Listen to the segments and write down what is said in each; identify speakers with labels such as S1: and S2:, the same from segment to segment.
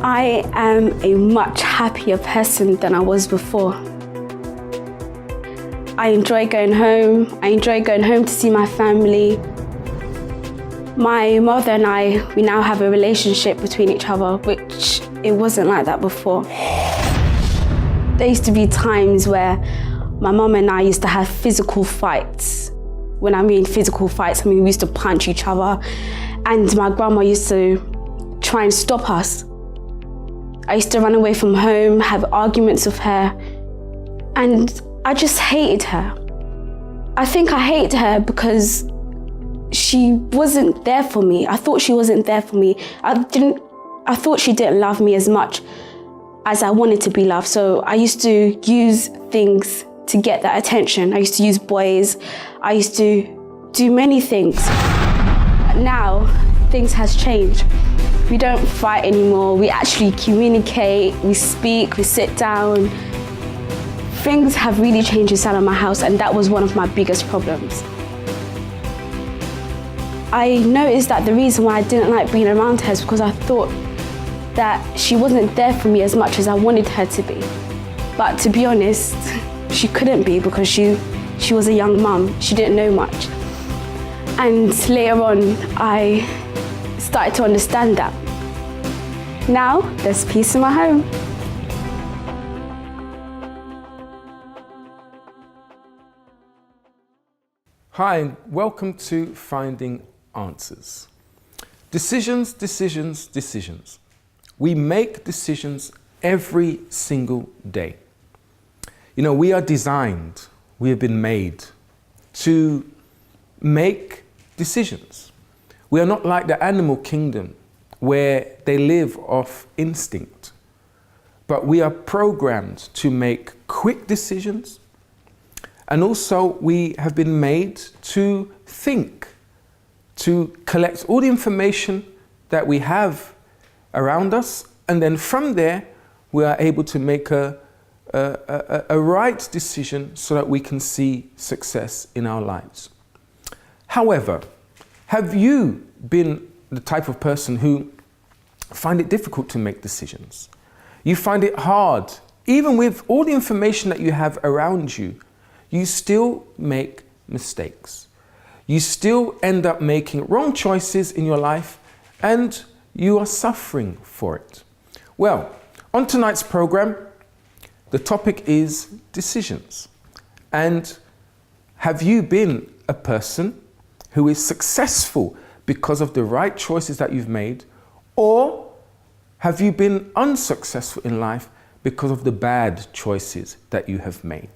S1: I am a much happier person than I was before. I enjoy going home. I enjoy going home to see my family. My mother and I, we now have a relationship between each other, which it wasn't like that before. There used to be times where my mum and I used to have physical fights. When I mean physical fights, I mean we used to punch each other, and my grandma used to try and stop us. I used to run away from home, have arguments with her, and I just hated her. I think I hated her because she wasn't there for me. I thought she wasn't there for me. I thought she didn't love me as much as I wanted to be loved. So I used to use things to get that attention. I used to use boys. I used to do many things. Now, things has changed. We don't fight anymore. We actually communicate, we speak, we sit down. Things have really changed inside of my house, and that was one of my biggest problems. I noticed that the reason why I didn't like being around her is because I thought that she wasn't there for me as much as I wanted her to be. But to be honest, she couldn't be because she was a young mum. She didn't know much. And later on, I started to understand that. Now, there's peace in my home.
S2: Hi, and welcome to Finding Answers. Decisions, decisions, decisions. We make decisions every single day. You know, we are designed, we have been made to make decisions. We are not like the animal kingdom where they live off instinct, but we are programmed to make quick decisions, and also we have been made to think, to collect all the information that we have around us, and then from there we are able to make a right decision so that we can see success in our lives. However, have you been the type of person who find it difficult to make decisions? You find it hard, even with all the information that you have around you, you still make mistakes. You still end up making wrong choices in your life, and you are suffering for it. Well, on tonight's program, the topic is decisions. And have you been a person who is successful because of the right choices that you've made, or have you been unsuccessful in life because of the bad choices that you have made?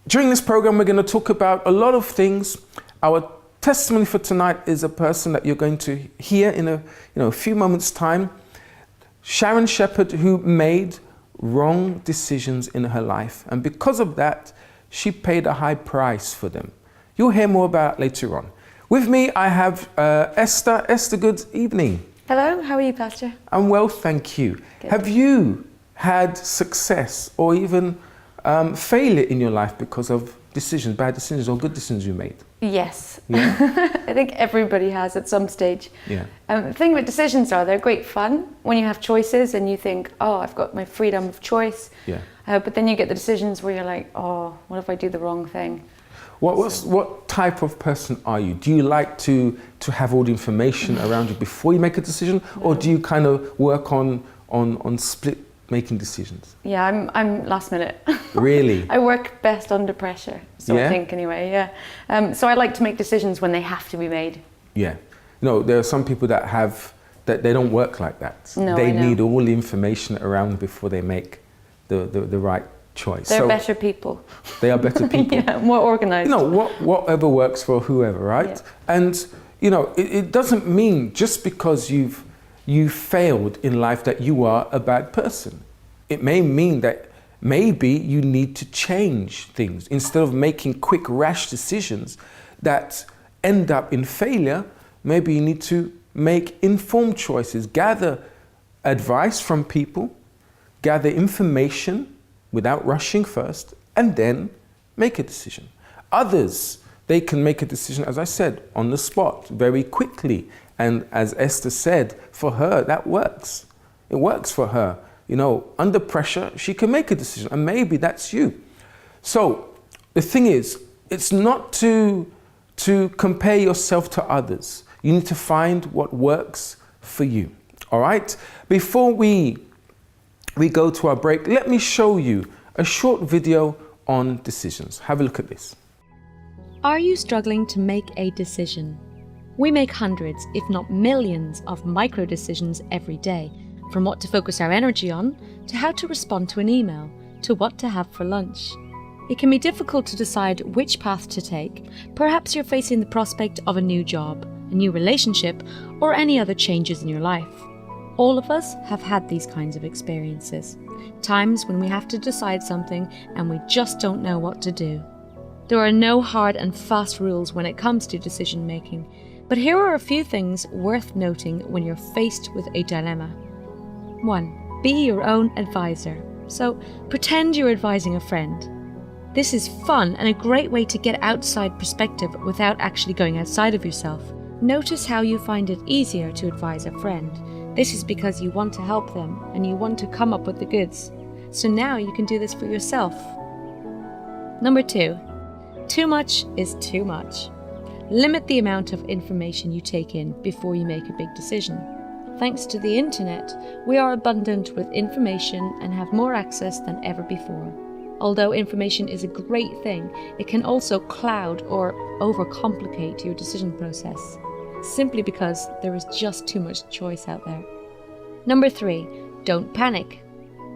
S2: During this program, we're going to talk about a lot of things. Our testimony for tonight is a person that you're going to hear in a few moments' time. Sharon Shephard, who made wrong decisions in her life, and because of that, she paid a high price for them. You'll hear more about it later on. With me, I have Esther. Esther, good evening.
S3: Hello, how are you, Pastor?
S2: I'm well, thank you.
S3: Good.
S2: Have you had success or even failure in your life because of decisions, bad decisions or good decisions you made?
S3: Yes.
S2: Yeah?
S3: I think everybody has at some stage.
S2: Yeah.
S3: The thing with decisions they're great fun when you have choices and you think, oh, I've got my freedom of choice.
S2: Yeah.
S3: But then you get the decisions where you're like, oh, what if I do the wrong thing?
S2: What type of person are you? Do you like to have all the information around you before you make a decision, or do you kind of work on split making decisions?
S3: Yeah, I'm last minute.
S2: Really?
S3: I work best under pressure, so
S2: Yeah?
S3: I think anyway, yeah. So I like to make decisions when they have to be made.
S2: Yeah. No, there are some people that they don't work like that.
S3: No,
S2: they
S3: I know.
S2: need all the information around before they make the right choice.
S3: They're better people.
S2: They are better people.
S3: Yeah, more organized.
S2: You know, whatever works for whoever, right?
S3: Yeah.
S2: And, you know, it doesn't mean just because you failed in life that you are a bad person. It may mean that maybe you need to change things. Instead of making quick, rash decisions that end up in failure, maybe you need to make informed choices, gather advice from people, gather information without rushing first, and then make a decision. Others, they can make a decision, as I said, on the spot, very quickly. And as Esther said, for her, that works. It works for her. You know, under pressure, she can make a decision, and maybe that's you. So the thing is, it's not to compare yourself to others. You need to find what works for you. All right? Before we go to our break, let me show you a short video on decisions. Have a look at this.
S4: Are you struggling to make a decision? We make hundreds, if not millions, of micro decisions every day, from what to focus our energy on, to how to respond to an email, to what to have for lunch. It can be difficult to decide which path to take. Perhaps you're facing the prospect of a new job, a new relationship, or any other changes in your life. All of us have had these kinds of experiences. Times when we have to decide something and we just don't know what to do. There are no hard and fast rules when it comes to decision making, but here are a few things worth noting when you're faced with a dilemma. 1. Be your own advisor. So, pretend you're advising a friend. This is fun and a great way to get outside perspective without actually going outside of yourself. Notice how you find it easier to advise a friend. This is because you want to help them and you want to come up with the goods. So now you can do this for yourself. Number 2. Too much is too much. Limit the amount of information you take in before you make a big decision. Thanks to the internet, we are abundant with information and have more access than ever before. Although information is a great thing, it can also cloud or overcomplicate your decision process, simply because there is just too much choice out there. Number 3, don't panic.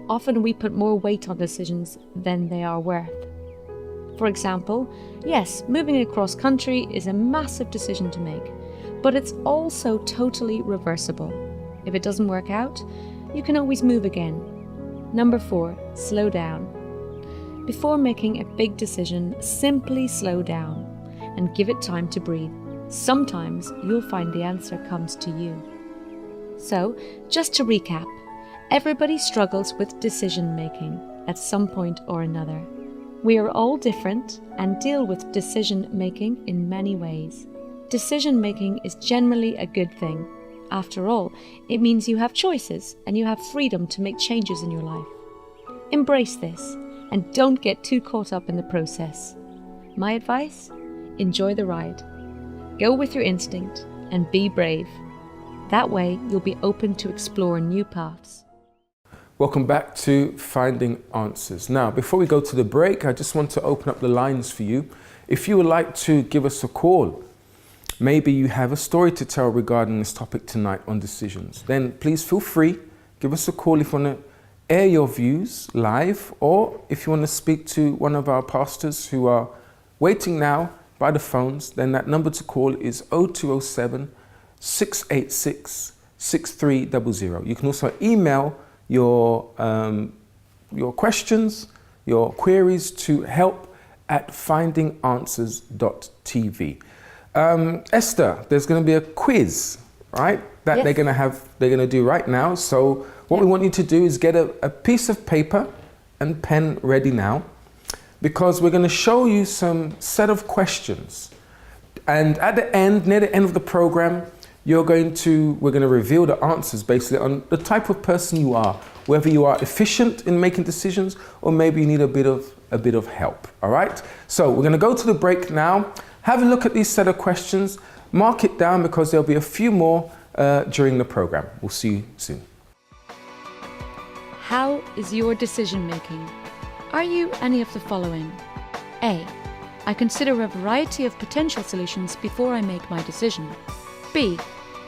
S4: Often we put more weight on decisions than they are worth. For example, yes, moving across country is a massive decision to make, but it's also totally reversible. If it doesn't work out, you can always move again. Number 4, slow down. Before making a big decision, simply slow down and give it time to breathe. Sometimes you'll find the answer comes to you. So, just to recap, everybody struggles with decision making at some point or another. We are all different and deal with decision making in many ways. Decision making is generally a good thing. After all, it means you have choices and you have freedom to make changes in your life. Embrace this and don't get too caught up in the process. My advice? Enjoy the ride. Go with your instinct and be brave. That way you'll be open to explore new paths.
S2: Welcome back to Finding Answers. Now, before we go to the break, I just want to open up the lines for you. If you would like to give us a call, maybe you have a story to tell regarding this topic tonight on decisions, then please feel free, give us a call if you want to air your views live, or if you want to speak to one of our pastors who are waiting now by the phones, then that number to call is 0207 686 6300. You can also email your questions, your queries to help@findinganswers.tv. Esther, there's going to be a quiz, right? That
S3: Yes.
S2: they're going to do right now. So what we want you to do is get a piece of paper and pen ready now, because we're going to show you some set of questions. And at the end, near the end of the program, we're going to reveal the answers basically on the type of person you are, whether you are efficient in making decisions or maybe you need a bit of help. All right? So we're going to go to the break now. Have a look at these set of questions. Mark it down because there'll be a few more during the program. We'll see you soon.
S4: How is your decision making? Are you any of the following? A. I consider a variety of potential solutions before I make my decision. B.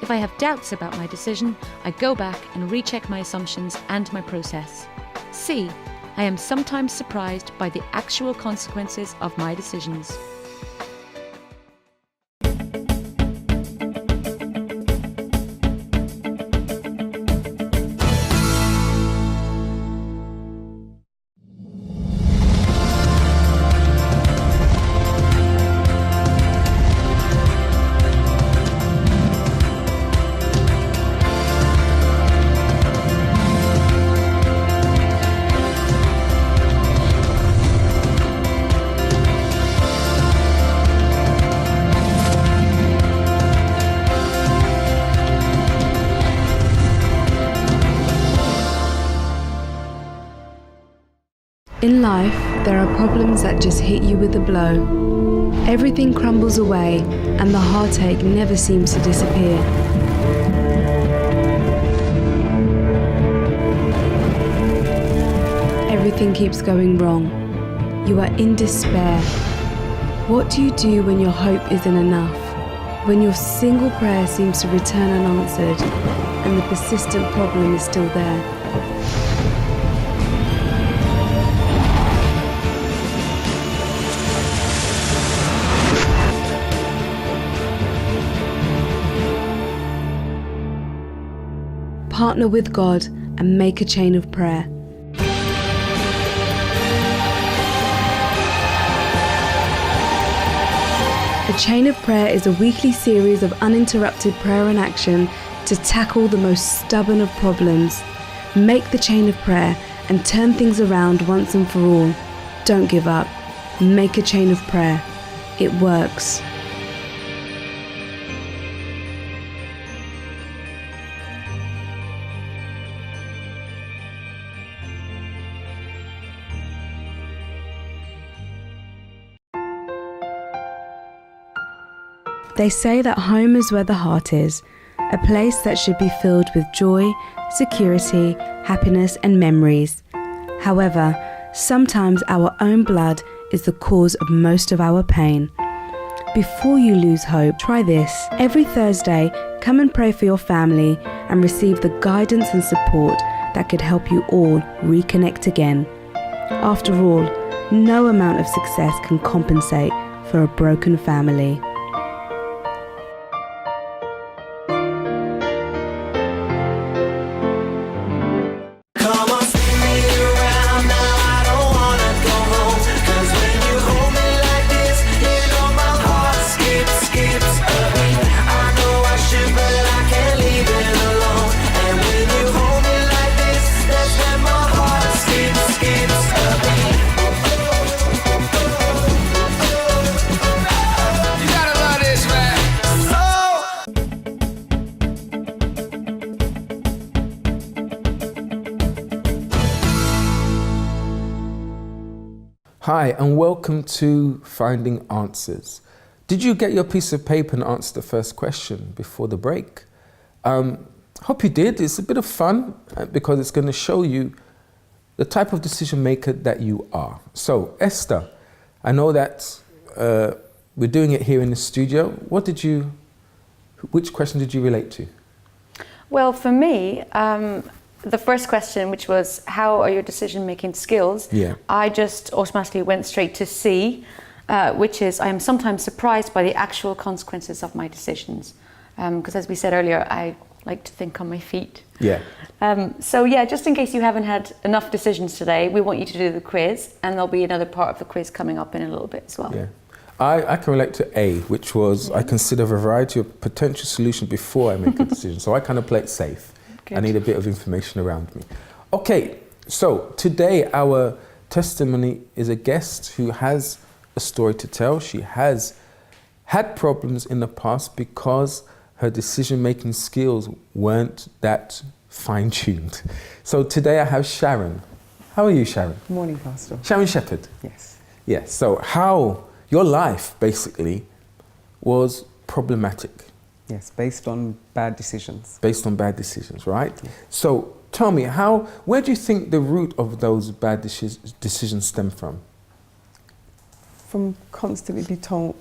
S4: If I have doubts about my decision, I go back and recheck my assumptions and my process. C. I am sometimes surprised by the actual consequences of my decisions.
S5: In life, there are problems that just hit you with a blow. Everything crumbles away, and the heartache never seems to disappear. Everything keeps going wrong. You are in despair. What do you do when your hope isn't enough? When your single prayer seems to return unanswered, and the persistent problem is still there? Partner with God and make a chain of prayer. A Chain of Prayer is a weekly series of uninterrupted prayer and action to tackle the most stubborn of problems. Make the chain of prayer and turn things around once and for all. Don't give up. Make a chain of prayer. It works. They say that home is where the heart is, a place that should be filled with joy, security, happiness and memories. However, sometimes our own blood is the cause of most of our pain. Before you lose hope, try this. Every Thursday, come and pray for your family and receive the guidance and support that could help you all reconnect again. After all, no amount of success can compensate for a broken family.
S2: Hi, and welcome to Finding Answers. Did you get your piece of paper and answer the first question before the break? Hope you did. It's a bit of fun because it's going to show you the type of decision maker that you are. So, Esther, I know that we're doing it here in the studio. Which question did you relate to?
S3: Well, for me, the first question, which was, how are your decision-making skills?
S2: Yeah.
S3: I just automatically went straight to C, which is, I am sometimes surprised by the actual consequences of my decisions. Because as we said earlier, I like to think on my feet.
S2: Yeah.
S3: So yeah, just in case you haven't had enough decisions today, we want you to do the quiz, and there'll be another part of the quiz coming up in a little bit as well.
S2: Yeah. I can relate to A, which was, I consider a variety of potential solutions before I make a decision. So I kind of play it safe.
S3: Good.
S2: I need a bit of information around me. Okay, so today our testimony is a guest who has a story to tell. She has had problems in the past because her decision-making skills weren't that fine-tuned. So today I have Sharon. How are you, Sharon?
S6: Good morning, Pastor.
S2: Sharon Shephard.
S6: Yes.
S2: Yes, so how your life basically was problematic.
S6: Yes, based on bad decisions.
S2: Based on bad decisions, right? Yeah. So tell me, where do you think the root of those bad decisions stem from?
S6: From constantly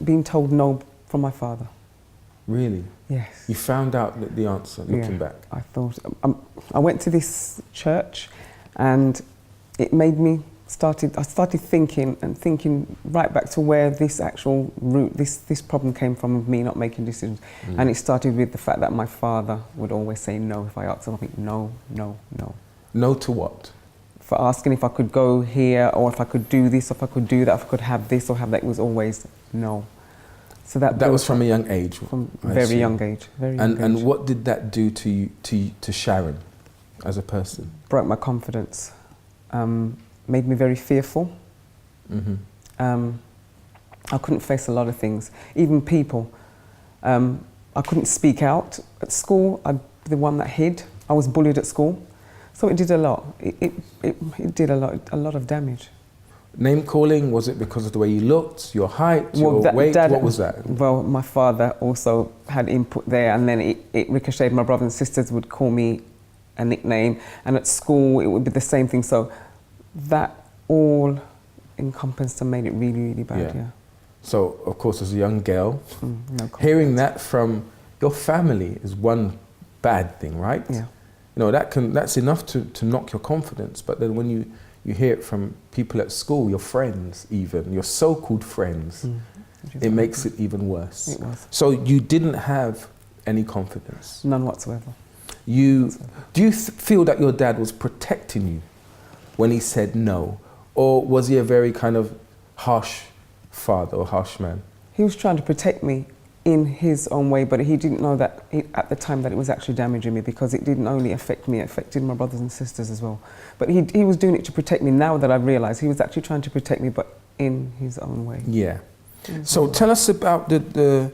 S6: being told no from my father.
S2: Really?
S6: Yes.
S2: You found out the answer looking back?
S6: I thought, I went to this church and it made me I started thinking right back to where this actual root, this problem came from of me not making decisions. And it started with the fact that my father would always say no if I asked something. No, no, no.
S2: No to what?
S6: For asking if I could go here or if I could do this, or if I could do that, if I could have this or have that, it was always no. So that
S2: was from a young age?
S6: From very young age.
S2: And what did that do to Sharon as a person?
S6: Broke my confidence. Made me very fearful.
S2: Mm-hmm.
S6: I couldn't face a lot of things, even people. I couldn't speak out at school. I'd be the one that hid. I was bullied at school, so it did a lot. It did a lot of damage.
S2: name calling? Was it because of the way you looked, your height, your weight? What was that?
S6: Well, my father also had input there, and then it ricocheted. My brothers and sisters would call me a nickname, and at school it would be the same thing. So that all encompassed and made it really, really bad. Yeah.
S2: So, of course, as a young girl,
S6: no
S2: hearing that from your family is one bad thing, right?
S6: Yeah.
S2: You know, that's enough to knock your confidence. But then when you hear it from people at school, your friends even, your so-called friends, it makes it even worse.
S6: It was.
S2: So you didn't have any confidence?
S6: None whatsoever.
S2: Do you feel that your dad was protecting you when he said no? Or was he a very kind of harsh father or harsh man?
S6: He was trying to protect me in his own way, but he didn't know that at the time that it was actually damaging me, because it didn't only affect me, it affected my brothers and sisters as well. But he was doing it to protect me. Now that I've realised, he was actually trying to protect me, but in his own way.
S2: Yeah. So tell us about the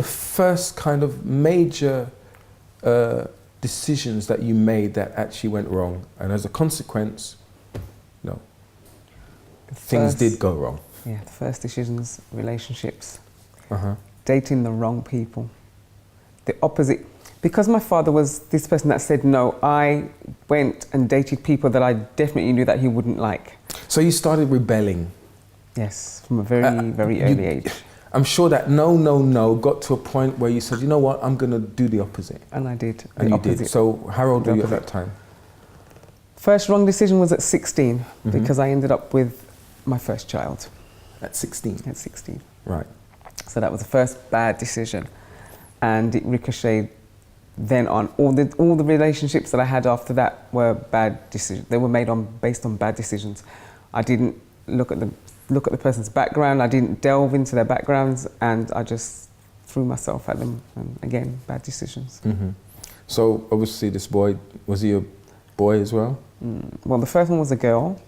S2: first kind of major decisions that you made that actually went wrong, and as a consequence, things did go wrong.
S6: Yeah, the first decisions, relationships.
S2: Uh-huh.
S6: Dating the wrong people. The opposite. Because my father was this person that said no, I went and dated people that I definitely knew that he wouldn't like.
S2: So you started rebelling?
S6: Yes, from a very, very early age.
S2: I'm sure that no got to a point where you said, you know what, I'm going to do the opposite.
S6: And I did.
S2: And you did. So how old were you at that time?
S6: First wrong decision was at 16, because I ended up with my first child.
S2: At 16?
S6: At 16.
S2: Right.
S6: So that was the first bad decision, and it ricocheted then on. All the relationships that I had after that were bad decisions. They were made based on bad decisions. I didn't look at the person's background. I didn't delve into their backgrounds, and I just threw myself at them. And again, bad decisions.
S2: So obviously, this boy, was he a boy as well?
S6: Well, the first one was a girl.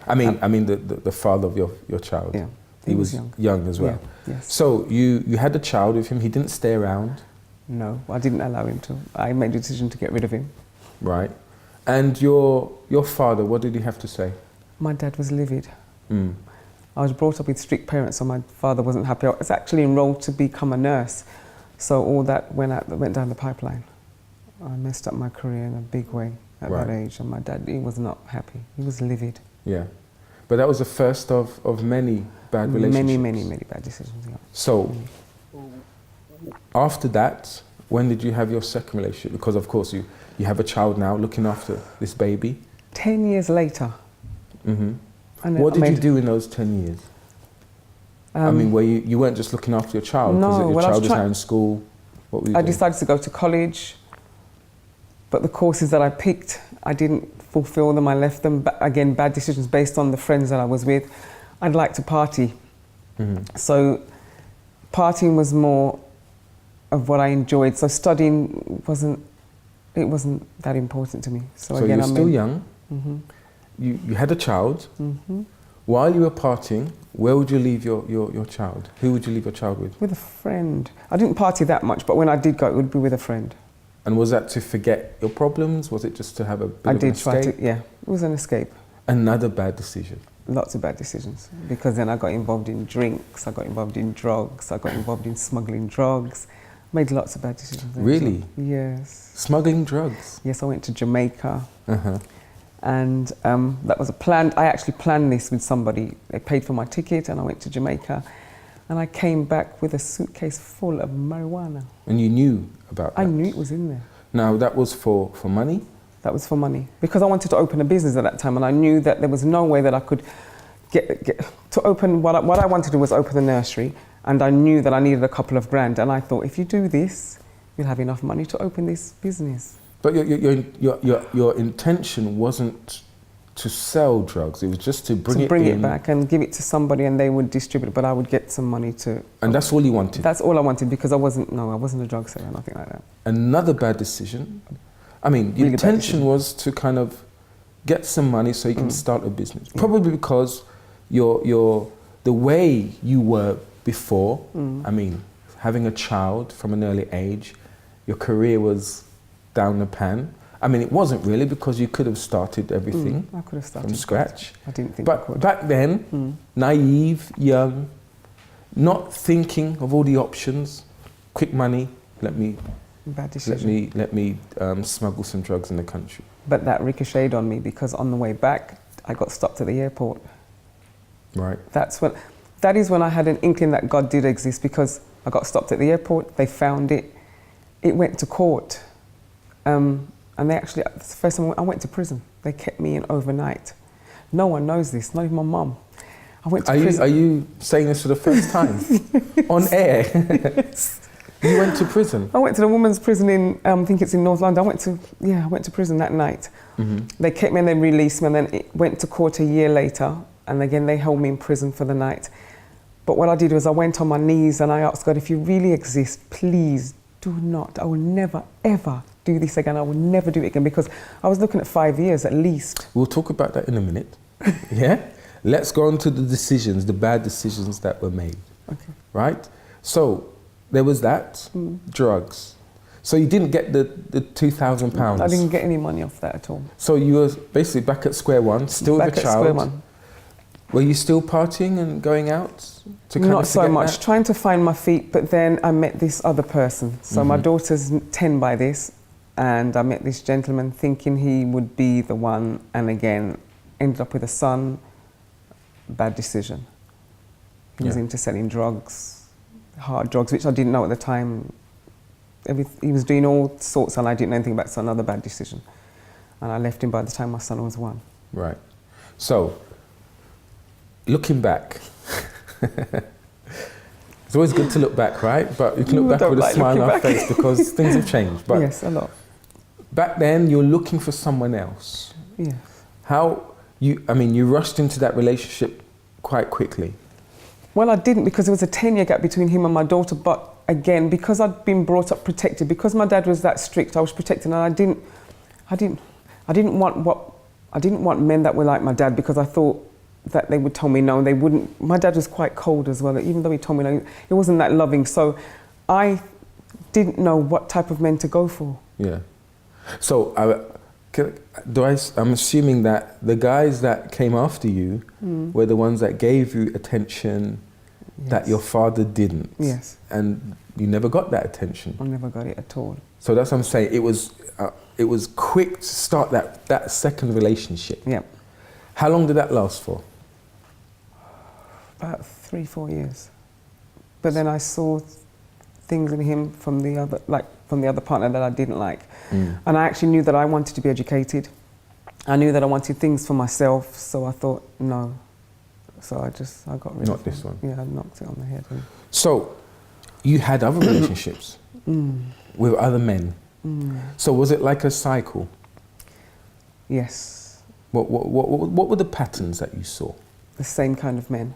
S2: I mean the father of your child.
S6: Yeah.
S2: He was young as well.
S6: Yeah, yes.
S2: So you had a child with him. He didn't stay around.
S6: No, I didn't allow him to. I made the decision to get rid of him.
S2: Right. And your father, what did he have to say?
S6: My dad was livid. I was brought up with strict parents, so my father wasn't happy. I was actually enrolled to become a nurse, so all that went down the pipeline. I messed up my career in a big way at that age, and my dad, he was not happy. He was livid.
S2: Yeah. But that was the first of many bad relationships.
S6: Many bad decisions. Yeah.
S2: So, after that, when did you have your second relationship? Because of course you have a child now, looking after this baby.
S6: 10 years later.
S2: What did you do in those 10 years? I mean, where you weren't just looking after your child, because your child was now in school. What were you doing?
S6: I decided to go to college, but the courses that I picked, I didn't fulfill them. I left them. Again, bad decisions based on the friends that I was with. I'd like to party. So partying was more of what I enjoyed. So studying wasn't that important to me. So again,
S2: you're still young. You had a child. While you were partying, where would you leave your child? Who would you leave your child with?
S6: With a friend. I didn't party that much, but when I did go, it would be with a friend.
S2: And was that to forget your problems? Was it just to have a bit of an escape?
S6: I did try to, yeah. It was an escape.
S2: Another bad decision.
S6: Lots of bad decisions. Because then I got involved in drinks, I got involved in drugs, I got involved in smuggling drugs. Made lots of bad decisions.
S2: Really?
S6: Yes.
S2: Smuggling drugs?
S6: Yes, I went to Jamaica. And that was I actually planned this with somebody. They paid for my ticket and I went to Jamaica. And I came back with a suitcase full of marijuana.
S2: And you knew about that?
S6: I knew it was in there.
S2: Now, that was for money?
S6: That was for money. Because I wanted to open a business at that time, and I knew that there was no way that I could get to open, what I wanted to do was open the nursery, and I knew that I needed a couple of grand, and I thought, if you do this, you'll have enough money to open this business.
S2: But your intention wasn't to sell drugs, it was just to bring
S6: it back and give it to somebody and they would distribute it, but I would get some money to...
S2: And that's all you wanted?
S6: That's all I wanted, because I wasn't a drug seller, nothing like that.
S2: Another bad decision. I mean, your intention was to kind of get some money so you can start a business. Probably because the way you were before, I mean, having a child from an early age, your career was down the pan. I mean, it wasn't really, because you could have started everything
S6: I could have started
S2: from scratch.
S6: I didn't think I
S2: But
S6: could.
S2: back then, naive, young, not thinking of all the options, quick money, let me
S6: Bad decision.
S2: let me smuggle some drugs in the country.
S6: But that ricocheted on me, because on the way back, I got stopped at the airport.
S2: Right.
S6: That is when I had an inkling that God did exist, because I got stopped at the airport, they found it, it went to court. And they actually, it's the first time I went to prison. They kept me in overnight. No one knows this, not even my mum. I went to prison.
S2: Are you saying this for the first time? On air? You went to prison?
S6: I went to the women's prison in, I think it's in North London. I went to prison that night. They kept me and then released me, and then it went to court a year later, and again they held me in prison for the night. But what I did was I went on my knees and I asked God, if you really exist, please do not, I will never, ever do this again. I will never do it again, because I was looking at 5 years at least.
S2: We'll talk about that in a minute. Yeah? Let's go on to the decisions, the bad decisions that were made.
S6: Okay.
S2: Right? So there was that, drugs. So you didn't get the £2,000.
S6: I didn't get any money off that at all.
S2: So you were basically back at square one, still
S6: Back
S2: with a
S6: at
S2: child.
S6: square one.
S2: Were you still partying and going out?
S6: Not so much, trying to find my feet, but then I met this other person. So my daughter's 10 by this, and I met this gentleman thinking he would be the one, and again, ended up with a son. Bad decision. He was into selling drugs, hard drugs, which I didn't know at the time. He was doing all sorts, and I didn't know anything about it, so another bad decision. And I left him by the time my son was 1.
S2: Right. So, looking back, it's always good to look back, right? But you can look back with a smile on our face, because things have changed. But
S6: yes, a lot.
S2: back then, you're looking for someone else.
S6: Yeah.
S2: You rushed into that relationship quite quickly.
S6: Well, I didn't, because there was a 10-year gap between him and my daughter. But again, because I'd been brought up protected, because my dad was that strict, I was protected, and I didn't want men that were like my dad, because I thought that they would tell me no, and they wouldn't. My dad was quite cold as well. Even though he told me no, he wasn't that loving. So I didn't know what type of men to go for.
S2: Yeah. So I'm assuming that the guys that came after you were the ones that gave you attention that your father didn't.
S6: Yes.
S2: And you never got that attention.
S6: I never got it at all.
S2: So that's what I'm saying. It was quick to start that second relationship.
S6: Yeah.
S2: How long did that last for?
S6: About 3-4 years. But then I saw things in him from the other partner that I didn't like. And I actually knew that I wanted to be educated. I knew that I wanted things for myself, so I thought, no. So I got rid of
S2: Not this one.
S6: Yeah, I knocked it on the head.
S2: So you had other relationships with other men. So was it like a cycle?
S6: Yes.
S2: What were the patterns that you saw?
S6: The same kind of men.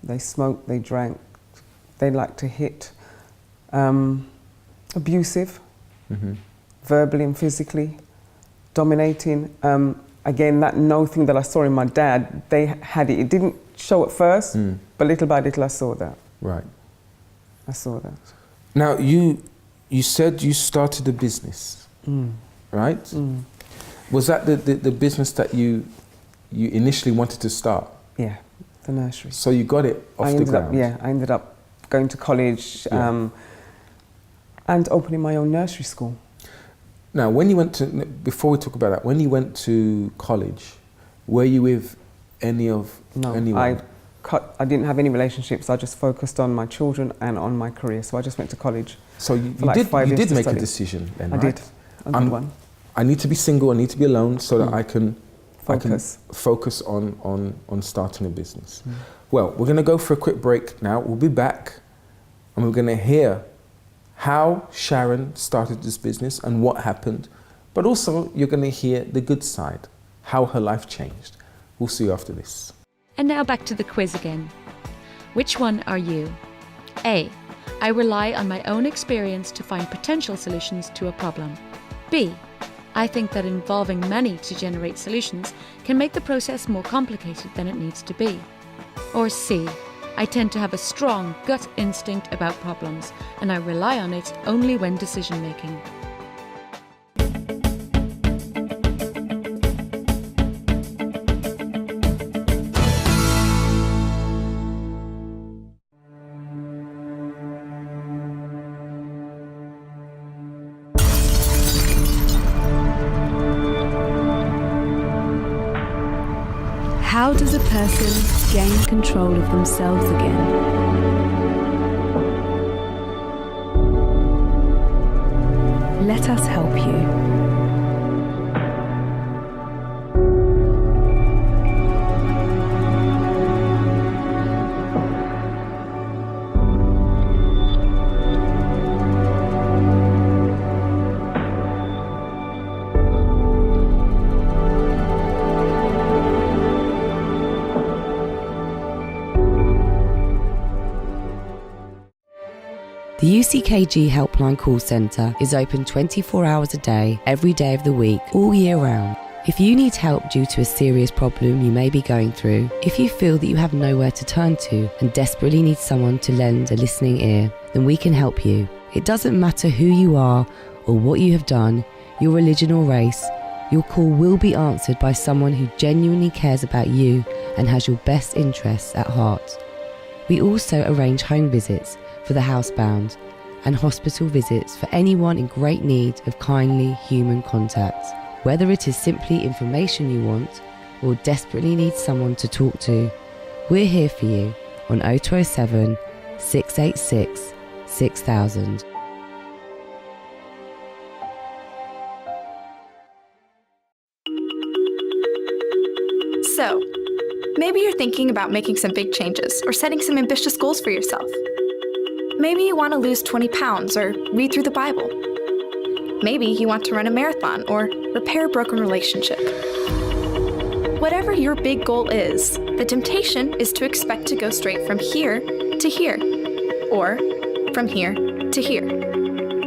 S6: They smoked, they drank, they liked to hit. Abusive, verbally and physically, dominating. Again, that no thing that I saw in my dad, they had it. It didn't show at first, but little by little I saw that.
S2: Right.
S6: I saw that.
S2: Now, you said you started a business, right? Was that the business that you initially wanted to start?
S6: Yeah, the nursery.
S2: So you got it off the ground?
S6: I ended up going to college and opening my own nursery school.
S2: Now, before we talk about that, when you went to college, were you with anyone?
S6: I didn't have any relationships. I just focused on my children and on my career. So I just went to college.
S2: So you
S6: did
S2: did make
S6: study.
S2: a decision then, right?
S6: I did. I did one.
S2: I need to be single, I need to be alone so that I can focus on starting a business. Well, we're going to go for a quick break now. We'll be back and we're going to hear how Sharon started this business and what happened. But also you're going to hear the good side, how her life changed. We'll see you after this.
S4: And now back to the quiz again. Which one are you? A. I rely on my own experience to find potential solutions to a problem. B. I think that involving many to generate solutions can make the process more complicated than it needs to be. Or C. I tend to have a strong gut instinct about problems, and I rely on it only when decision making.
S5: How does a person gain control of themselves again? Let us help you.
S7: The UCKG Helpline Call Centre is open 24 hours a day, every day of the week, all year round. If you need help due to a serious problem you may be going through, if you feel that you have nowhere to turn to and desperately need someone to lend a listening ear, then we can help you. It doesn't matter who you are or what you have done, your religion or race, your call will be answered by someone who genuinely cares about you and has your best interests at heart. We also arrange home visits for the housebound and hospital visits for anyone in great need of kindly human contact. Whether it is simply information you want or desperately need someone to talk to, we're here for you on 0207 686 6000.
S8: So, maybe you're thinking about making some big changes or setting some ambitious goals for yourself. Maybe you want to lose 20 pounds or read through the Bible. Maybe you want to run a marathon or repair a broken relationship. Whatever your big goal is, the temptation is to expect to go straight from here to here, or from here to here.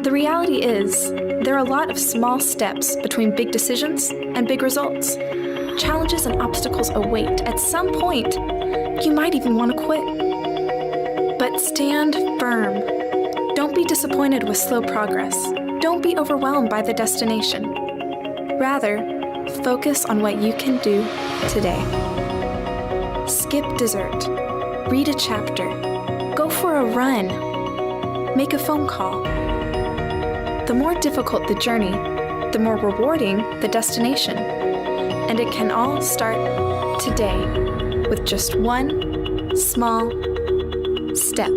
S8: The reality is, there are a lot of small steps between big decisions and big results. Challenges and obstacles await. At some point, you might even want to quit. But stand firm. Don't be disappointed with slow progress. Don't be overwhelmed by the destination. Rather, focus on what you can do today. Skip dessert. Read a chapter. Go for a run. Make a phone call. The more difficult the journey, the more rewarding the destination. And it can all start today with just one small step.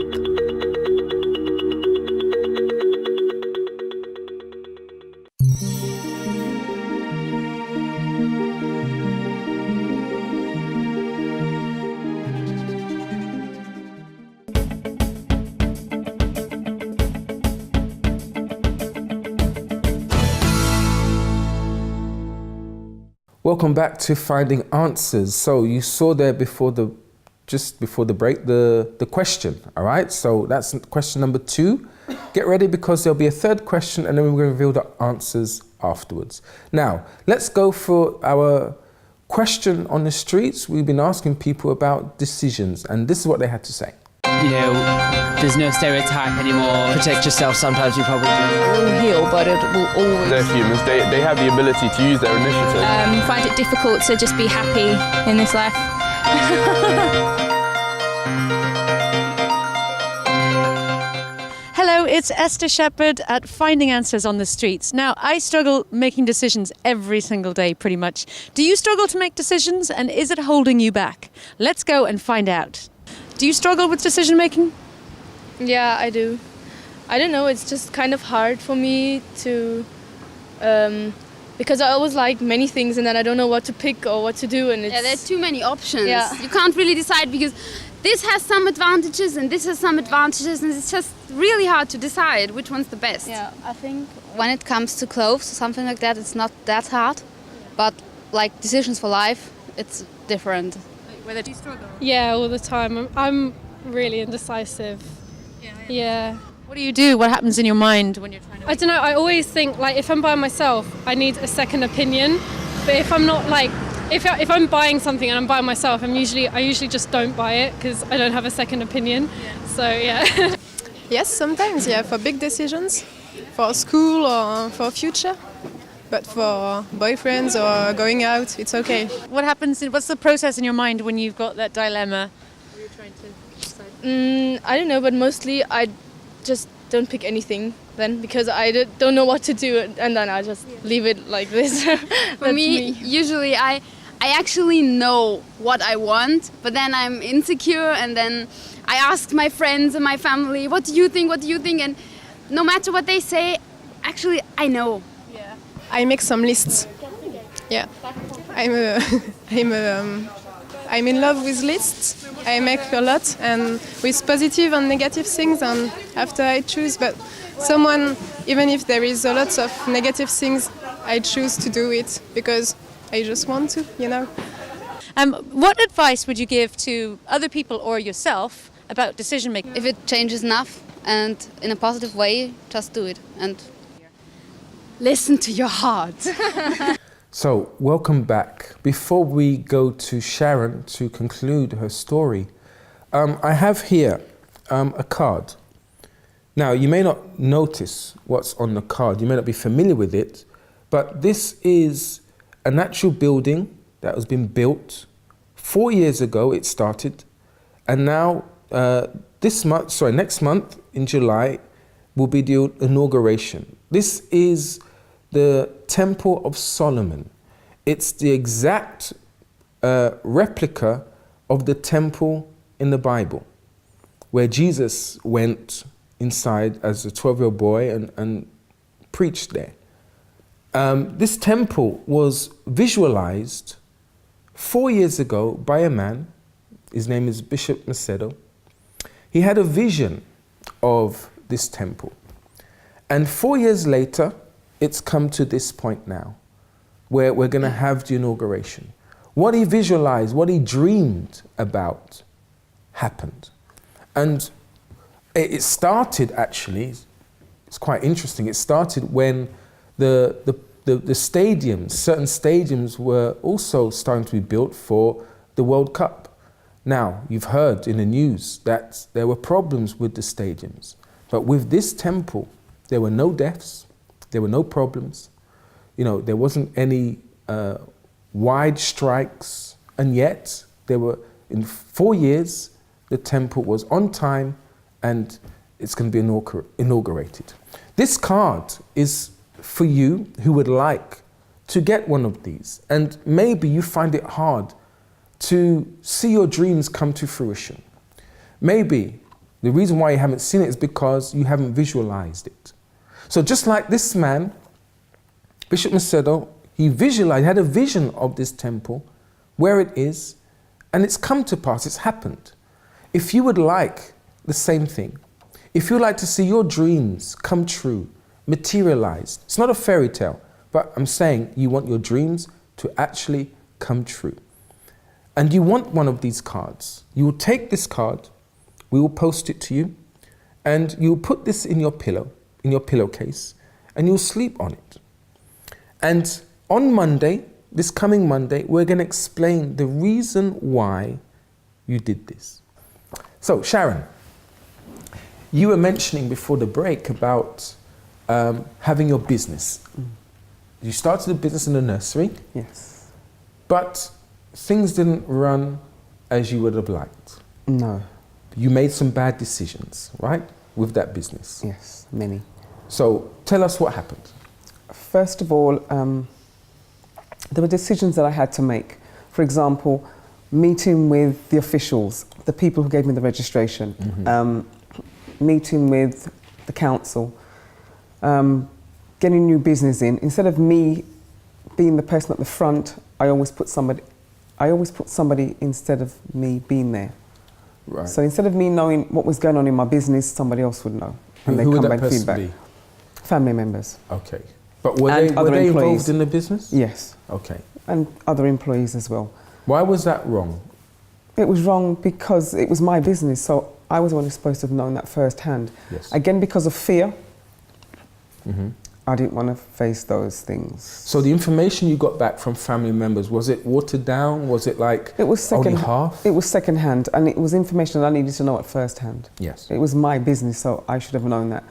S2: Welcome back to Finding Answers. So you saw there just before the break, the question, all right? So that's question number 2. Get ready because there'll be a third question and then we're going to reveal the answers afterwards. Now, let's go for our question on the streets. We've been asking people about decisions and this is what they had to say.
S9: You know, there's no stereotype anymore.
S10: Protect yourself, sometimes you probably do.
S11: It will heal, but it will always...
S12: They're humans, they have the ability to use their initiative.
S13: Find it difficult to just be happy in this life.
S4: Hello, it's Esther Shephard at Finding Answers on the Streets. Now, I struggle making decisions every single day, pretty much. Do you struggle to make decisions, and is it holding you back? Let's go and find out. Do you struggle with decision making?
S14: Yeah, I do. I don't know, it's just kind of hard for me to, because I always like many things and then I don't know what to pick or what to do. And it's,
S15: yeah, there's too many options.
S14: Yeah.
S15: You can't really decide because this has some advantages and this has some advantages and it's just really hard to decide which one's the best.
S14: Yeah, I think
S15: when it comes to clothes or something like that, it's not that hard. But like decisions for life, it's different.
S4: Whether do you struggle?
S14: yeah, all the time. I'm really indecisive. Yeah.
S4: What do you do? What happens in your mind when you're trying to...
S14: I don't know, I always think like if I'm by myself, I need a second opinion. But if I'm not like, if I'm buying something and I'm by myself, I usually just don't buy it because I don't have a second opinion. Yeah. So yeah.
S16: Yes, sometimes, yeah, for big decisions, for school or for future. But for boyfriends or going out, it's okay.
S4: What happens? What's the process in your mind when you've got that dilemma? You're trying to decide?
S14: I don't know, but mostly I just don't pick anything then because I don't know what to do and then I just leave it like this.
S15: For me, usually I I actually know what I want, but then I'm insecure, and then I ask my friends and my family, what do you think, what do you think? And no matter what they say, actually I know.
S16: Yeah. I make some lists. Yeah. I'm in love with lists. I make a lot, and with positive and negative things, and after I choose, but someone, even if there is a lot of negative things, I choose to do it because I just want to, you know.
S4: What advice would you give to other people or yourself about decision making?
S15: If it changes enough and in a positive way, just do it and listen to your heart.
S2: So, welcome back. Before we go to Sharon to conclude her story, I have here a card. Now, you may not notice what's on the card. You may not be familiar with it, but this is an actual building that has been built 4 years ago. It started, and now next month in July will be the inauguration. This is the Temple of Solomon. It's the exact replica of the temple in the Bible, where Jesus went inside as a 12-year-old boy and preached there. This temple was visualized 4 years ago by a man. His name is Bishop Macedo. He had a vision of this temple. And 4 years later, it's come to this point now, where we're going to have the inauguration. What he visualized, what he dreamed about, happened. And it started, actually, it's quite interesting, it started when the stadiums, certain stadiums were also starting to be built for the World Cup. Now, you've heard in the news that there were problems with the stadiums. But with this temple, there were no deaths, there were no problems. You know, there wasn't any wide strikes. And yet, there were, in 4 years, the temple was on time and it's going to be inaugurated. This card is for you who would like to get one of these. And maybe you find it hard to see your dreams come to fruition. Maybe the reason why you haven't seen it is because you haven't visualized it. So just like this man, Bishop Macedo, he visualized, had a vision of this temple, where it is, and it's come to pass, it's happened. If you would like the same thing, if you'd like to see your dreams come true, materialized, it's not a fairy tale, but I'm saying you want your dreams to actually come true. And you want one of these cards. You will take this card, we will post it to you, and you'll put this in your pillow, in your pillowcase, and you'll sleep on it. And on Monday, this coming Monday, we're going to explain the reason why you did this. So, Sharon, you were mentioning before the break about having your business. You started a business in the nursery.
S6: Yes.
S2: But things didn't run as you would have liked.
S6: No.
S2: You made some bad decisions, right, with that business?
S6: Yes, many.
S2: So tell us what happened.
S6: First of all, there were decisions that I had to make. For example, meeting with the officials, the people who gave me the registration, meeting with the council, getting new business in. Instead of me being the person at the front, I always put somebody instead of me being there.
S2: Right.
S6: So instead of me knowing what was going on in my business, somebody else would know. And
S2: Who would that person be?
S6: Family members.
S2: Okay. But were they involved in the business?
S6: Yes.
S2: Okay.
S6: And other employees as well.
S2: Why was that wrong?
S6: It was wrong because it was my business, so I was only supposed to have known that firsthand.
S2: Yes.
S6: Again, because of fear, I didn't want to face those things.
S2: So the information you got back from family members, was it watered down? Was it like only half?
S6: It was second-hand, and it was information that I needed to know at first-hand.
S2: Yes.
S6: It was my business, so I should have known that.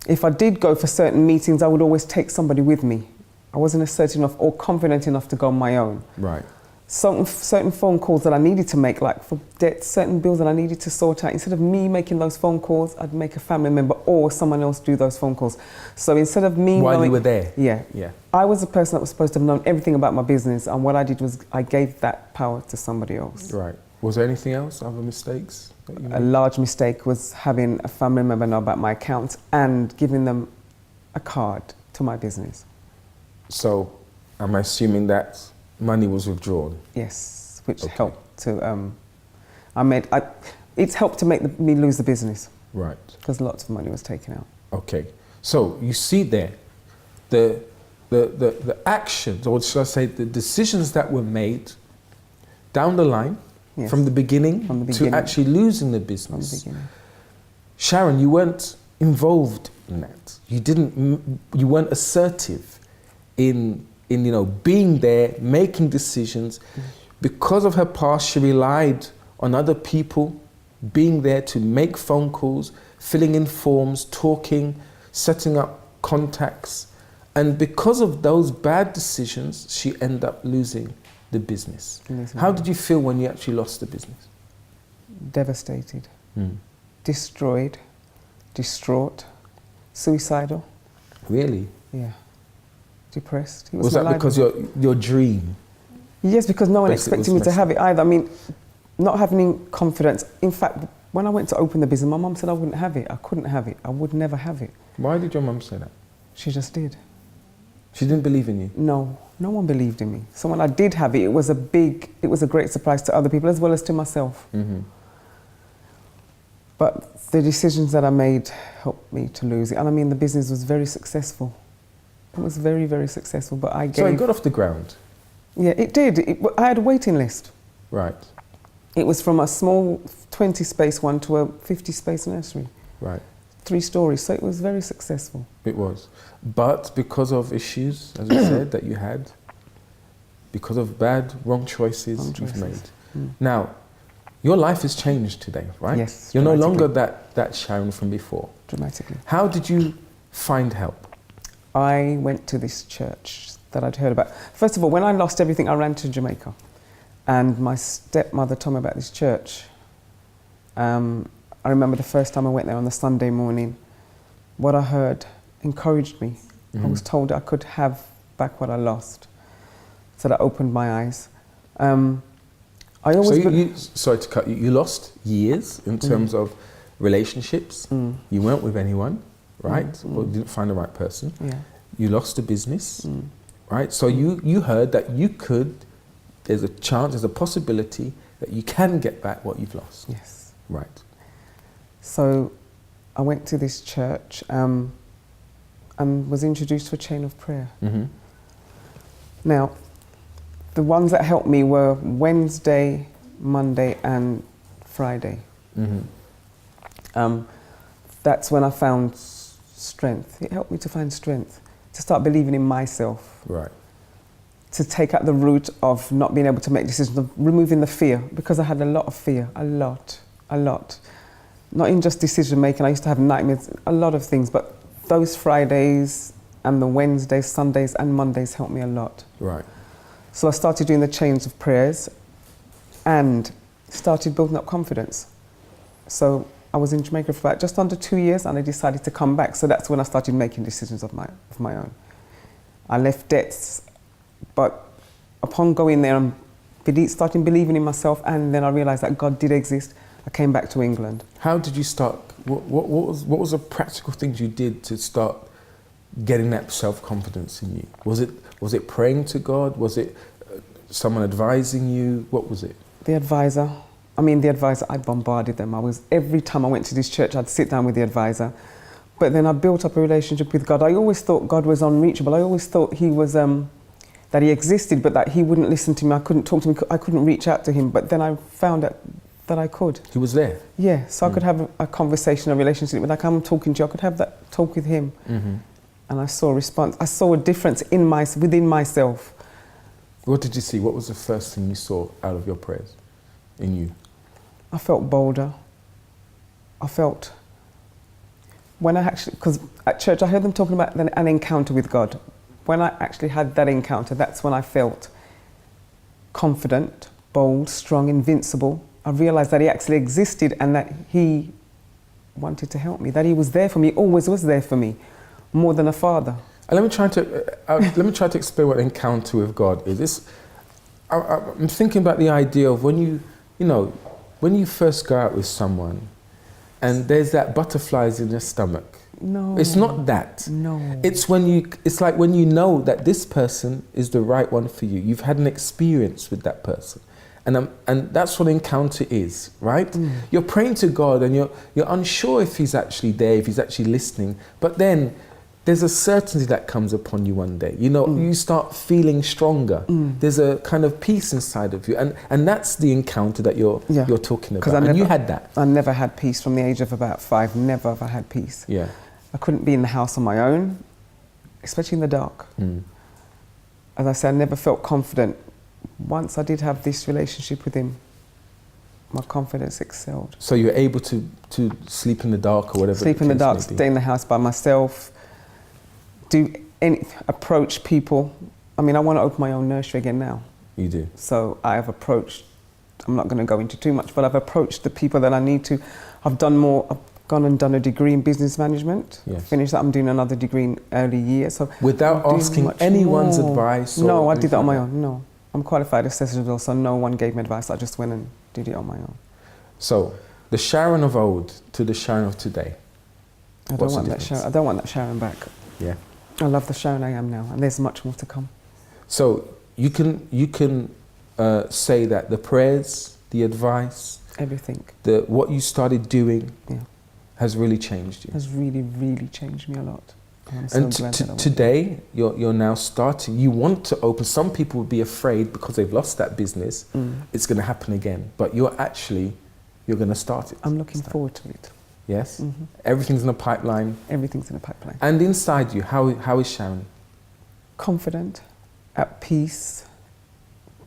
S6: If I did go for certain meetings, I would always take somebody with me. I wasn't assertive enough or confident enough to go on my own.
S2: Right.
S6: certain phone calls that I needed to make, like for debt, certain bills that I needed to sort out. Instead of me making those phone calls, I'd make a family member or someone else do those phone calls. So instead of me
S2: While
S6: knowing,
S2: you were there?
S6: Yeah.
S2: Yeah.
S6: I was the person that was supposed to have known everything about my business, and what I did was I gave that power to somebody else.
S2: Right. Was there anything else, other mistakes that you made?
S6: A large mistake was having a family member know about my account and giving them a card to my business.
S2: So, I'm assuming that money was withdrawn?
S6: Yes, which helped to, it's helped to make me lose the business.
S2: Right.
S6: Because lots of money was taken out.
S2: Okay. So, you see there, the actions, or should I say the decisions that were made down the line,
S6: yes.
S2: from the beginning to actually losing the business. Sharon, you weren't involved in that. You weren't assertive in being there, making decisions. Because of her past, she relied on other people being there to make phone calls, filling in forms, talking, setting up contacts. And because of those bad decisions, she ended up losing the business. How did you feel when you actually lost the business?
S6: Devastated, destroyed, distraught, suicidal.
S2: Really?
S6: Yeah. Depressed.
S2: Was that because your dream?
S6: Yes, because no one expected me to have it either. I mean, not having confidence. In fact, when I went to open the business, my mum said I wouldn't have it. I couldn't have it. I would never have it.
S2: Why did your mum say that?
S6: She just did.
S2: She didn't believe in you?
S6: No, no one believed in me. So when I did have it, it was a great surprise to other people as well as to myself.
S2: Mm-hmm.
S6: But the decisions that I made helped me to lose it. And I mean, the business was very successful. It was very, very successful, but I gave...
S2: So it got off the ground?
S6: Yeah, it did. I had a waiting list.
S2: Right.
S6: It was from a small 20-space one to a 50-space nursery.
S2: Right.
S6: 3 stories, so it was very successful.
S2: It was. But because of issues, as you said, that you had, because of wrong choices you've made. Now, your life has changed today, right?
S6: Yes.
S2: You're no longer that Sharon from before.
S6: Dramatically.
S2: How did you find help?
S6: I went to this church that I'd heard about. First of all, when I lost everything, I ran to Jamaica. And my stepmother told me about this church. I remember the first time I went there on the Sunday morning, what I heard encouraged me. I was told I could have back what I lost. So that opened my eyes. I always
S2: sorry to cut you, you lost years in terms of relationships. You weren't with anyone, right? Or didn't find the right person.
S6: Yeah.
S2: You lost a business, right? So you heard that there's a chance, there's a possibility that you can get back what you've lost.
S6: Yes.
S2: Right.
S6: So I went to this church and was introduced to a chain of prayer. Now, the ones that helped me were Wednesday, Monday and Friday. That's when I found strength. It helped me to find strength, to start believing in myself.
S2: Right.
S6: To take out the root of not being able to make decisions, of removing the fear, because I had a lot of fear, a lot. Not in just decision making, I used to have nightmares, a lot of things, but those Fridays and the Wednesdays, Sundays and Mondays helped me a lot.
S2: Right.
S6: So I started doing the chains of prayers and started building up confidence. So I was in Jamaica for about just under 2 years and I decided to come back. So that's when I started making decisions of my own. I left debts, but upon going there and starting believing in myself, and then I realised that God did exist, I came back to England.
S2: How did you start? What was the practical things you did to start getting that self-confidence in you? Was it praying to God? Was it someone advising you? What was it?
S6: The advisor, I bombarded them. Every time I went to this church, I'd sit down with the advisor. But then I built up a relationship with God. I always thought God was unreachable. I always thought he was, that he existed, but that he wouldn't listen to me. I couldn't talk to him. I couldn't reach out to him. But then I found out that I could.
S2: He was there?
S6: Yeah, so I could have a conversation, a relationship. Like I'm talking to you, I could have that talk with him. And I saw a response. I saw a difference within myself.
S2: What did you see? What was the first thing you saw out of your prayers in you?
S6: I felt bolder. Because at church I heard them talking about an encounter with God. When I actually had that encounter, that's when I felt confident, bold, strong, invincible. I realised that he actually existed and that he wanted to help me, that he was there for me, always was there for me, more than a father.
S2: And let me try to explain what encounter with God is. I'm thinking about the idea of when you first go out with someone and there's that butterflies in your stomach.
S6: No.
S2: It's not that.
S6: No.
S2: It's like when you know that this person is the right one for you. You've had an experience with that person. And that's what encounter is, right? You're praying to God and you're unsure if he's actually there, if he's actually listening. But then there's a certainty that comes upon you one day. You start feeling stronger. There's a kind of peace inside of you. And that's the encounter that you're talking about. And you had that.
S6: I never had peace from the age of about 5. Never have I had peace.
S2: Yeah.
S6: I couldn't be in the house on my own, especially in the dark. As I said, I never felt confident. Once I did have this relationship with him, my confidence excelled.
S2: So you're able to sleep in the dark or whatever?
S6: Sleep in the dark, stay in the house by myself, approach people. I mean, I want to open my own nursery again now.
S2: You do?
S6: So I have approached, I'm not going to go into too much, but I've approached the people that I need to. I've gone and done a degree in business management.
S2: Yes.
S6: Finished that, I'm doing another degree in early years. So
S2: without asking anyone's advice?
S6: No, I did that on my own, no. I'm qualified assessor, so no one gave me advice. I just went and did it on my own.
S2: So, the Sharon of old to the Sharon of today.
S6: I don't want that Sharon back.
S2: Yeah.
S6: I love the Sharon I am now, and there's much more to come.
S2: So you can say that the prayers, the advice,
S6: everything,
S2: what you started doing, has really changed you.
S6: Has really, really changed me a lot.
S2: And today, you're now starting, you want to open, some people would be afraid because they've lost that business, it's going to happen again. But you're going to start it.
S6: I'm looking forward to it.
S2: Yes? Everything's in a pipeline?
S6: Everything's in a pipeline.
S2: And inside you, how is Sharon?
S6: Confident, at peace,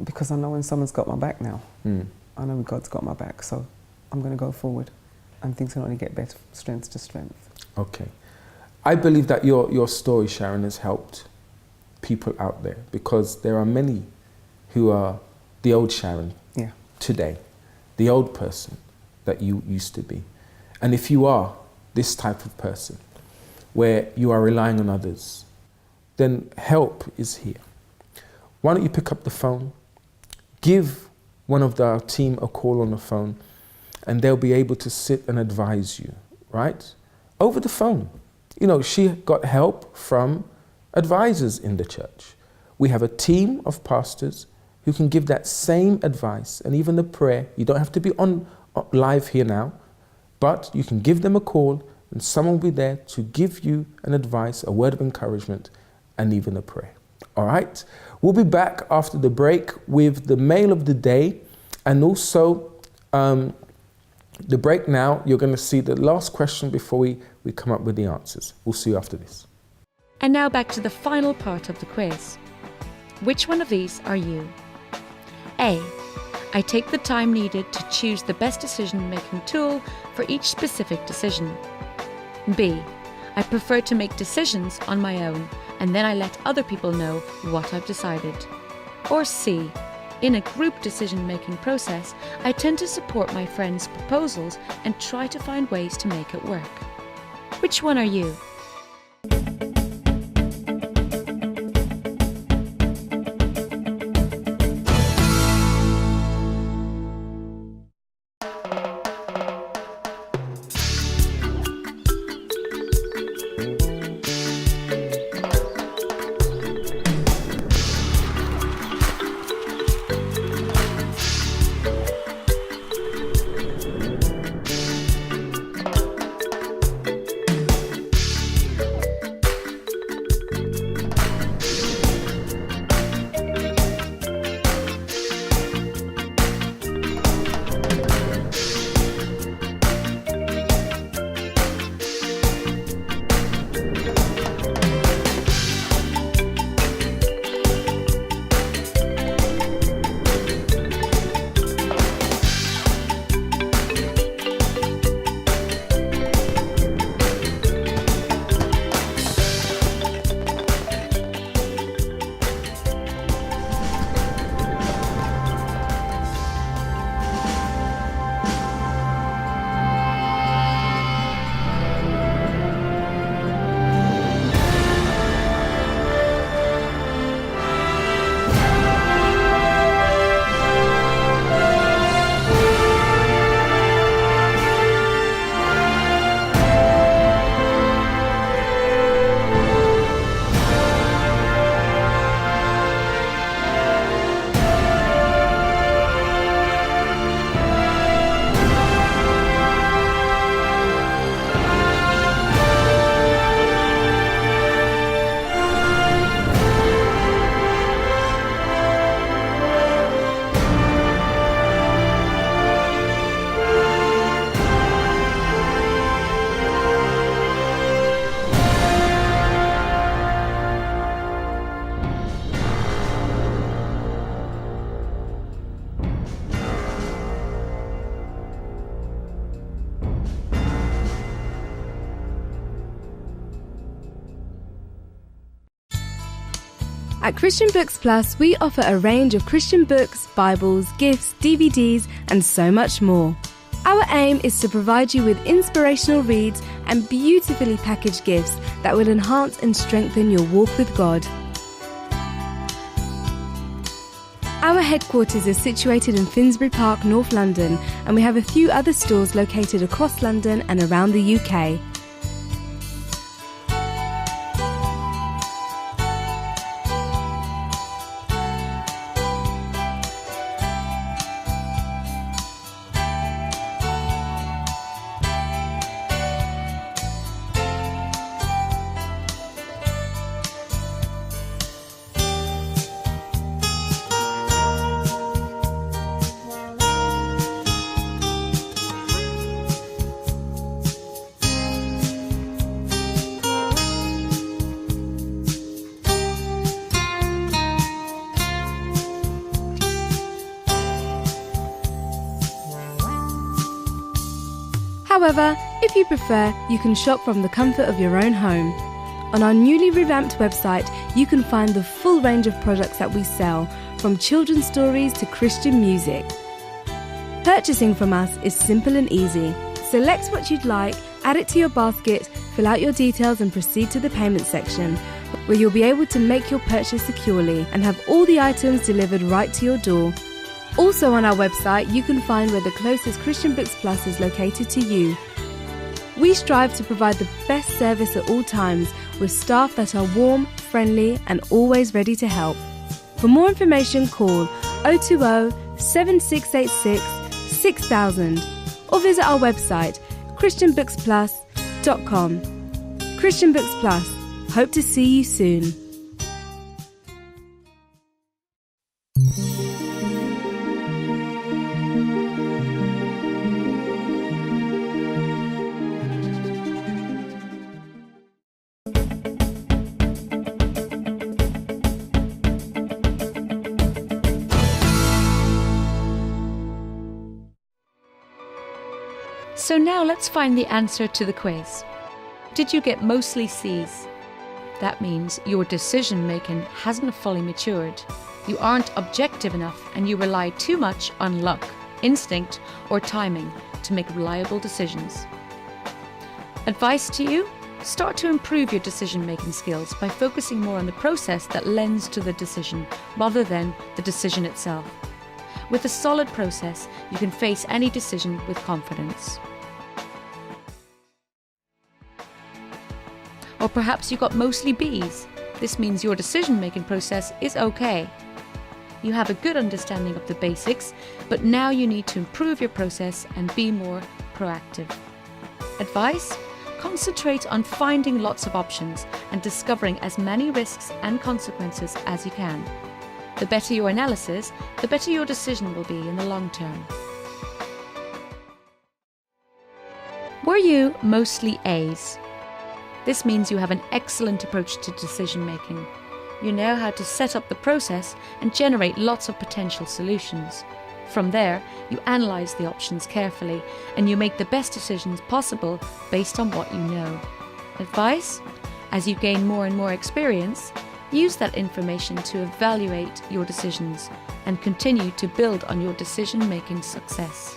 S6: because I know when someone's got my back now. I know God's got my back, so I'm going to go forward. And things can only get better, strength to strength.
S2: Okay. I believe that your story, Sharon, has helped people out there because there are many who are the old Sharon today, the old person that you used to be. And if you are this type of person where you are relying on others, then help is here. Why don't you pick up the phone, give one of our team a call on the phone, and they'll be able to sit and advise you, right? Over the phone. She got help from advisors in the church. We have a team of pastors who can give that same advice and even the prayer. You don't have to be on live here now, but you can give them a call and someone will be there to give you an advice, a word of encouragement, and even a prayer. All right? We'll be back after the break with the mail of the day and also the break now. You're going to see the last question before we come up with the answers. We'll see you after this.
S4: And now back to the final part of the quiz. Which one of these are you? A. I take the time needed to choose the best decision-making tool for each specific decision. B. I prefer to make decisions on my own and then I let other people know what I've decided. Or C. In a group decision-making process, I tend to support my friends' proposals and try to find ways to make it work. Which one are you?
S5: At Christian Books Plus, we offer a range of Christian books, Bibles, gifts, DVDs, and so much more. Our aim is to provide you with inspirational reads and beautifully packaged gifts that will enhance and strengthen your walk with God. Our headquarters is situated in Finsbury Park, North London, and we have a few other stores located across London and around the UK. However, if you prefer, you can shop from the comfort of your own home. On our newly revamped website, you can find the full range of products that we sell, from children's stories to Christian music. Purchasing from us is simple and easy. Select what you'd like, add it to your basket, fill out your details and proceed to the payment section, where you'll be able to make your purchase securely and have all the items delivered right to your door. Also on our website, you can find where the closest Christian Books Plus is located to you. We strive to provide the best service at all times, with staff that are warm, friendly and always ready to help. For more information, call 020 7686 6000 or visit our website christianbooksplus.com. Christian Books Plus. Hope to see you soon.
S4: So now let's find the answer to the quiz. Did you get mostly C's? That means your decision making hasn't fully matured. You aren't objective enough and you rely too much on luck, instinct or timing to make reliable decisions. Advice to you? Start to improve your decision making skills by focusing more on the process that lends to the decision rather than the decision itself. With a solid process, you can face any decision with confidence. Or perhaps you got mostly B's. This means your decision-making process is okay. You have a good understanding of the basics, but now you need to improve your process and be more proactive. Advice? Concentrate on finding lots of options and discovering as many risks and consequences as you can. The better your analysis, the better your decision will be in the long term. Were you mostly A's? This means you have an excellent approach to decision making. You know how to set up the process and generate lots of potential solutions. From there, you analyse the options carefully and you make the best decisions possible based on what you know. Advice? As you gain more and more experience, use that information to evaluate your decisions and continue to build on your decision-making success.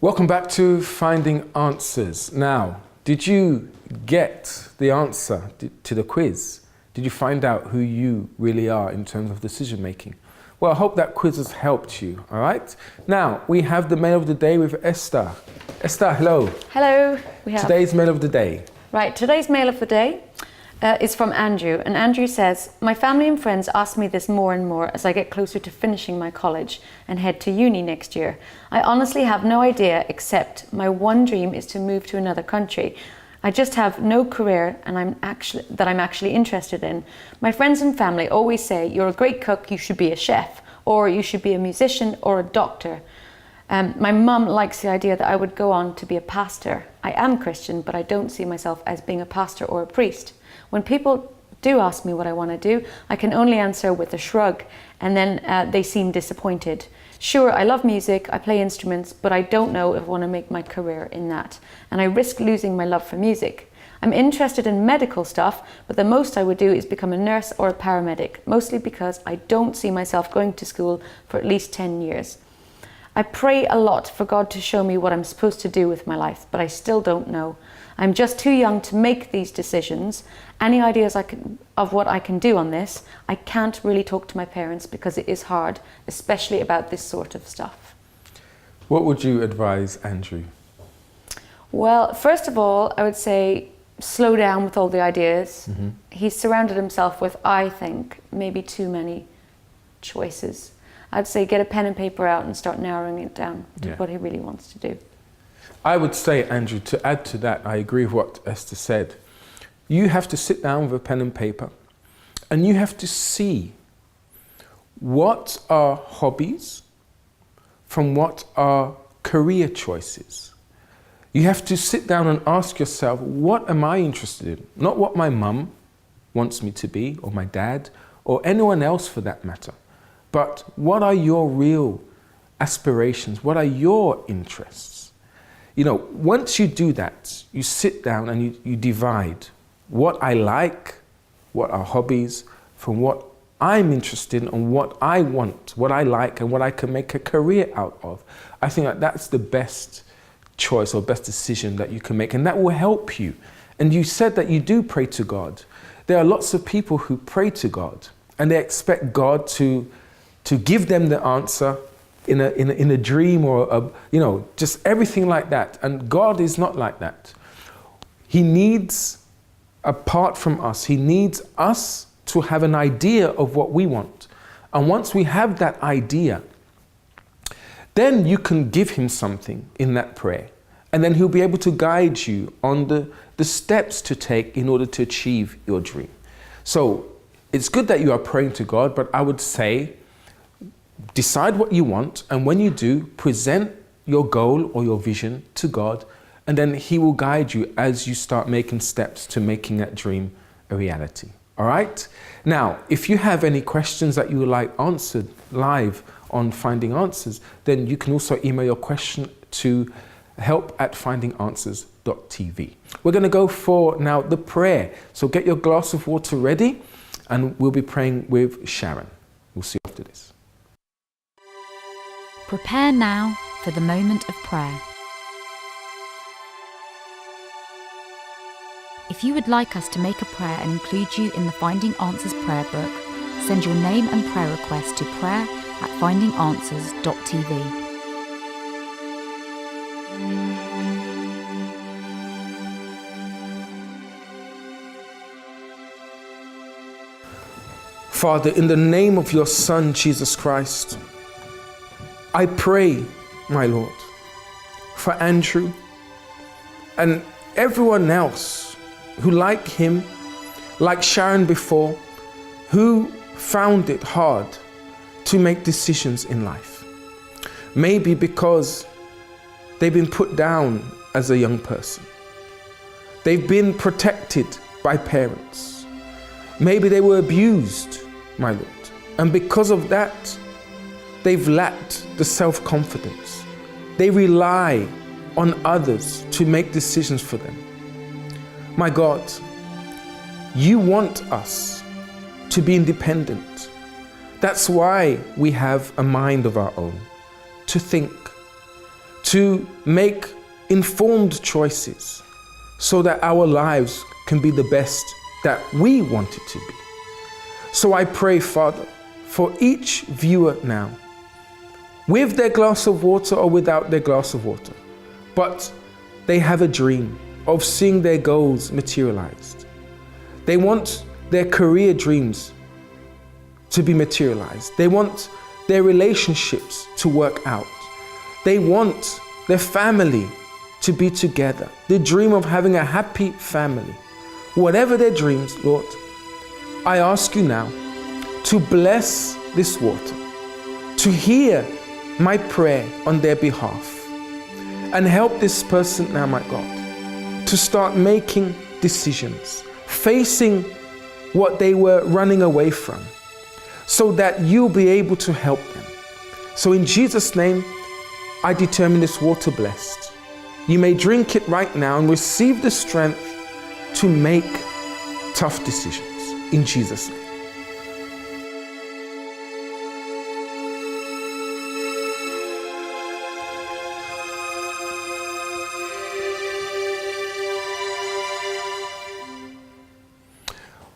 S2: Welcome back to Finding Answers. Now, did you get the answer to the quiz? Did you find out who you really are in terms of decision making? Well, I hope that quiz has helped you, all right? Now, we have the mail of the day with Esther. Esther, hello.
S3: Hello.
S2: Today's mail of the day.
S3: Right, today's mail of the day is from Andrew. And Andrew says, my family and friends ask me this more and more as I get closer to finishing my college and head to uni next year. I honestly have no idea, except my one dream is to move to another country. I just have no career and I'm actually interested in. My friends and family always say, you're a great cook, you should be a chef, or you should be a musician or a doctor. My mum likes the idea that I would go on to be a pastor. I am Christian, but I don't see myself as being a pastor or a priest. When people do ask me what I want to do, I can only answer with a shrug, and then they seem disappointed. Sure, I love music, I play instruments, but I don't know if I want to make my career in that, and I risk losing my love for music. I'm interested in medical stuff, but the most I would do is become a nurse or a paramedic, mostly because I don't see myself going to school for at least 10 years. I pray a lot for God to show me what I'm supposed to do with my life, but I still don't know. I'm just too young to make these decisions. Any ideas of what I can do on this? I can't really talk to my parents because it is hard, especially about this sort of stuff.
S2: What would you advise Andrew?
S3: Well, first of all, I would say slow down with all the ideas.
S2: Mm-hmm.
S3: He's surrounded himself with, I think, maybe too many choices. I'd say get a pen and paper out and start narrowing it down to what he really wants to do.
S2: I would say, Andrew, to add to that, I agree with what Esther said. You have to sit down with a pen and paper and you have to see what are hobbies from what are career choices. You have to sit down and ask yourself, what am I interested in? Not what my mum wants me to be, or my dad, or anyone else for that matter. But what are your real aspirations? What are your interests? You know, once you do that, you sit down and you divide what I like, what are hobbies, from what I'm interested in and what I want, what I like and what I can make a career out of. I think that that's the best choice or best decision that you can make, and that will help you. And you said that you do pray to God. There are lots of people who pray to God and they expect God to give them the answer in a dream or just everything like that. And God is not like that. He needs, apart from us, he needs us to have an idea of what we want. And once we have that idea, then you can give him something in that prayer. And then he'll be able to guide you on the steps to take in order to achieve your dream. So it's good that you are praying to God, but I would say, decide what you want, and when you do, present your goal or your vision to God, and then he will guide you as you start making steps to making that dream a reality. All right? Now, if you have any questions that you would like answered live on Finding Answers, then you can also email your question to help@findinganswers.tv. We're going to go for now the prayer. So get your glass of water ready, and we'll be praying with Sharon. We'll see you after this.
S17: Prepare now for the moment of prayer. If you would like us to make a prayer and include you in the Finding Answers prayer book, send your name and prayer request to prayer@findinganswers.tv.
S2: Father, in the name of your Son, Jesus Christ, I pray, my Lord, for Andrew and everyone else who, like him, like Sharon before, who found it hard to make decisions in life. Maybe because they've been put down as a young person. They've been protected by parents. Maybe they were abused, my Lord. And because of that, they've lacked the self-confidence. They rely on others to make decisions for them. My God, you want us to be independent. That's why we have a mind of our own, to think, to make informed choices so that our lives can be the best that we want it to be. So I pray, Father, for each viewer now, with their glass of water or without their glass of water, but they have a dream of seeing their goals materialized. They want their career dreams to be materialized. They want their relationships to work out. They want their family to be together. The dream of having a happy family. Whatever their dreams, Lord, I ask you now to bless this water, to hear my prayer on their behalf, and help this person now, my God, to start making decisions, facing what they were running away from, so that you'll be able to help them. So in Jesus' name, I determine this water blessed. You may drink it right now and receive the strength to make tough decisions in Jesus' name.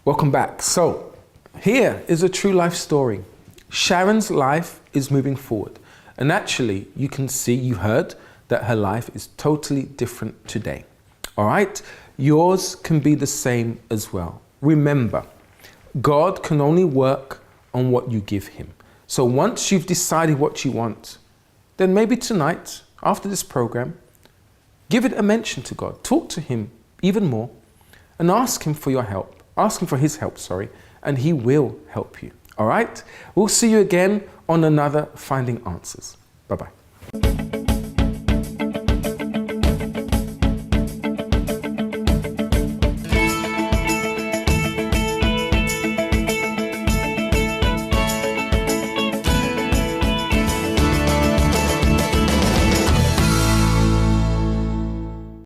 S2: Welcome back. So, here is a true life story. Sharon's life is moving forward. And actually, you can see, you heard that her life is totally different today. All right? Yours can be the same as well. Remember, God can only work on what you give him. So once you've decided what you want, then maybe tonight, after this program, give it a mention to God. Talk to him even more and ask him for your help. Ask him for his help, and he will help you. All right? We'll see you again on another Finding Answers. Bye-bye.